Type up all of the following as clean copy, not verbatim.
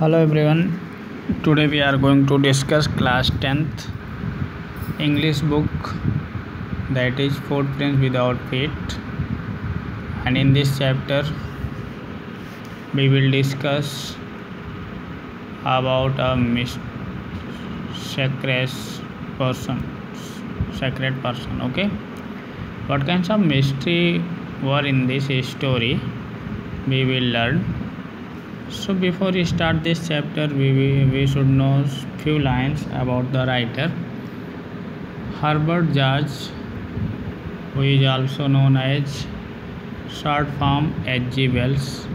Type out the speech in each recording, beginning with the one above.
Hello everyone. Today we are going to discuss class 10th English book, that is Footprints Without Feet, and in this chapter we will discuss about a sacred person. Okay, what kinds of mystery were in this story we will learn. So before we start this chapter, we should know few lines about the writer. Herbert George, who is also known as short form H.G. Wells,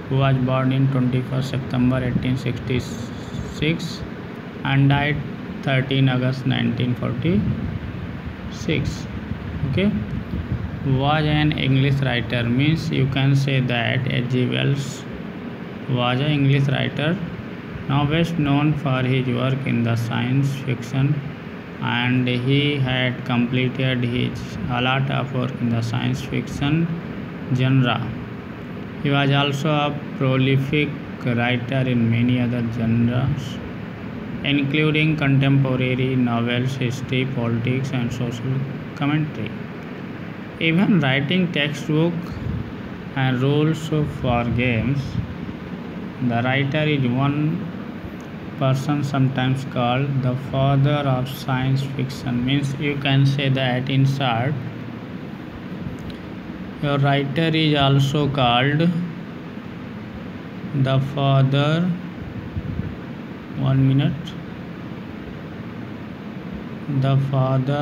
who was born in 21st September 1866 and died 13 August 1946. Okay, was an English writer, means you can say that H.G. Wells was an English writer, now best known for his work in the science fiction, and he had completed a lot of work in the science fiction genre. He was also a prolific writer in many other genres, including contemporary novels, history, politics, and social commentary. Even writing textbooks and rules for games. The writer is one person sometimes called the father of science fiction, means you can say that in short, your writer is also called the father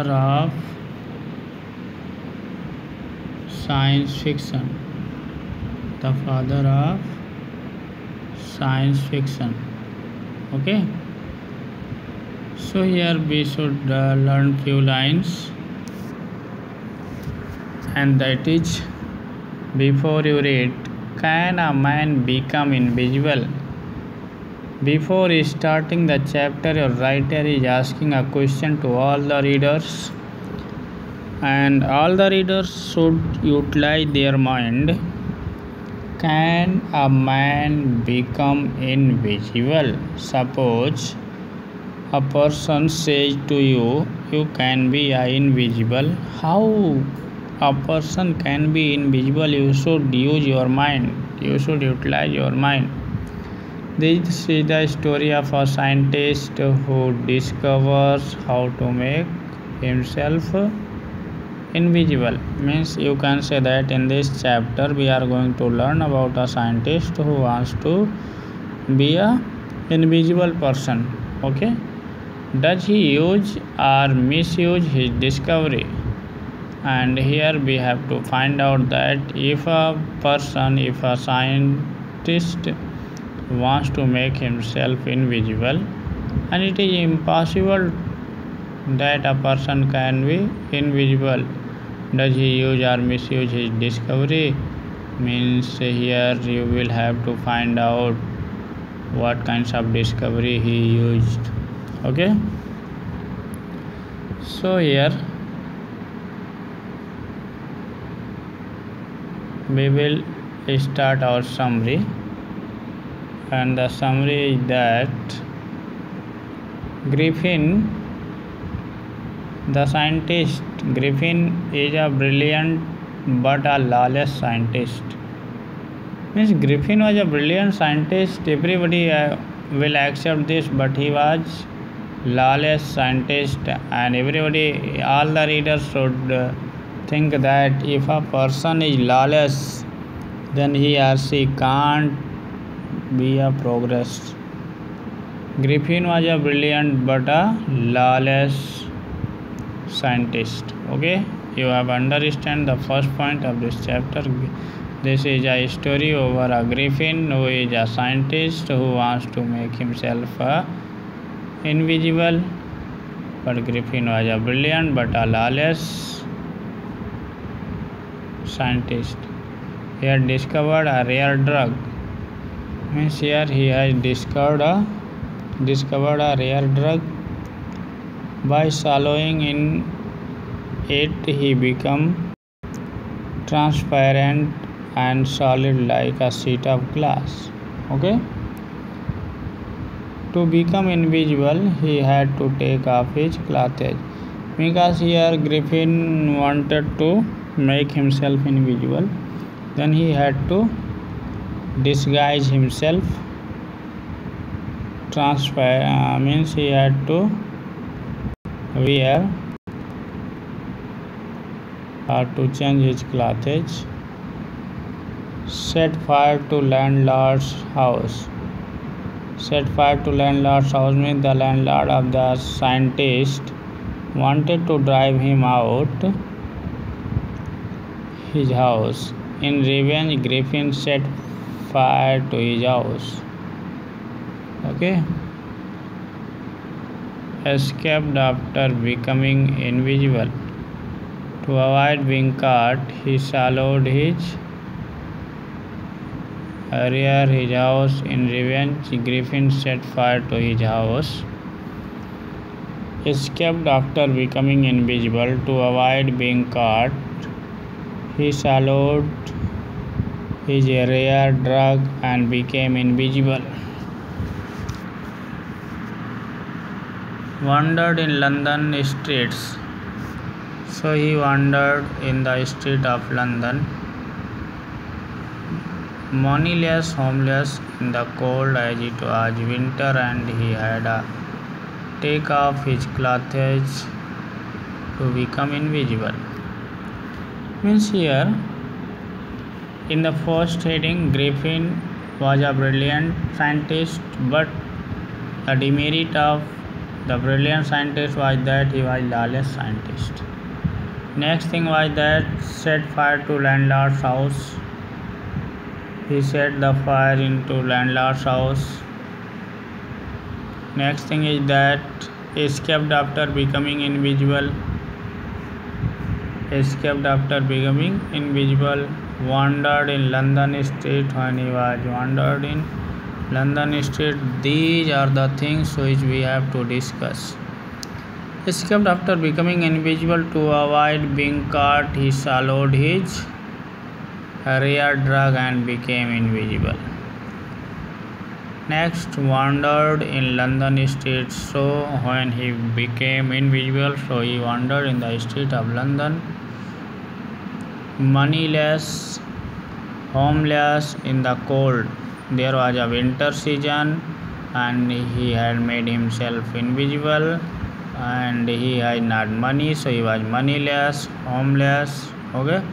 of science fiction. The father of science fiction. Okay, so here we should learn few lines, and that is, before you read, can a man become invisible? Before starting the chapter, your writer is asking a question to all the readers, and all the readers should utilize their mind. Can a man become invisible? Suppose a person says to you, you can be invisible. How a person can be invisible? You should use your mind. You should utilize your mind. This is the story of a scientist who discovers how to make himself invisible. Means you can say that in this chapter we are going to learn about a scientist who wants to be a invisible person. Okay, does he use or misuse his discovery? And here we have to find out that if a scientist wants to make himself invisible, and it is impossible that a person can be invisible, does he use or misuse his discovery? Means here you will have to find out what kinds of discovery he used. Okay, so here we will start our summary, and the summary is that Griffin, the scientist, Griffin is a brilliant but a lawless scientist. Means Griffin was a brilliant scientist, everybody will accept this, but he was lawless scientist, and everybody, all the readers should think that if a person is lawless, then he or she can't be a progress. Griffin was a brilliant but a lawless scientist. Okay, you have understand the first point of this chapter. This is a story over a Griffin who is a scientist who wants to make himself invisible, but Griffin was a brilliant but a lawless scientist. He had discovered a rare drug. Means here he has discovered a rare drug. By swallowing in it, he become transparent and solid like a sheet of glass. Okay, To become invisible, he had to take off his clothes. Because here Griffin wanted to make himself invisible, then he had to disguise himself. Means he had to wear or to change his clothes. Set fire to landlord's house. Set fire to landlord's house means the landlord of the scientist wanted to drive him out his house. In revenge, Griffin set fire to his house. Okay. Escaped after becoming invisible. To avoid being caught, he swallowed his house. In revenge, Griffin set fire to his house. Escaped after becoming invisible. To avoid being caught, he swallowed his rare drug and became invisible. Wandered in London streets. So he wandered in the street of London, moneyless, homeless in the cold as it was winter, and he had to take off his clothes to become invisible. Means here in the first heading, Griffin was a brilliant scientist, but the demerit of the brilliant scientist was that he was lawless scientist. Next thing was that set fire to landlord's house. He set the fire into landlord's house. Next thing is that escaped after becoming invisible. Escaped after becoming invisible. Wandered in London street. When he was wandered in London street, these are the things which we have to discuss. Escaped after becoming invisible. To avoid being caught, he swallowed his rare drug and became invisible. Next, wandered in London streets. So when he became invisible, so he wandered in the street of London, moneyless, homeless in the cold. There was a winter season and he had made himself invisible, and he had not money, so he was moneyless, homeless, okay,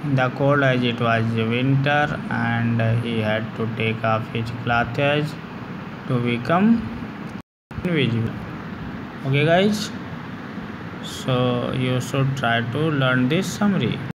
in the cold as it was winter, and he had to take off his clothes to become invisible. Okay guys, so you should try to learn this summary.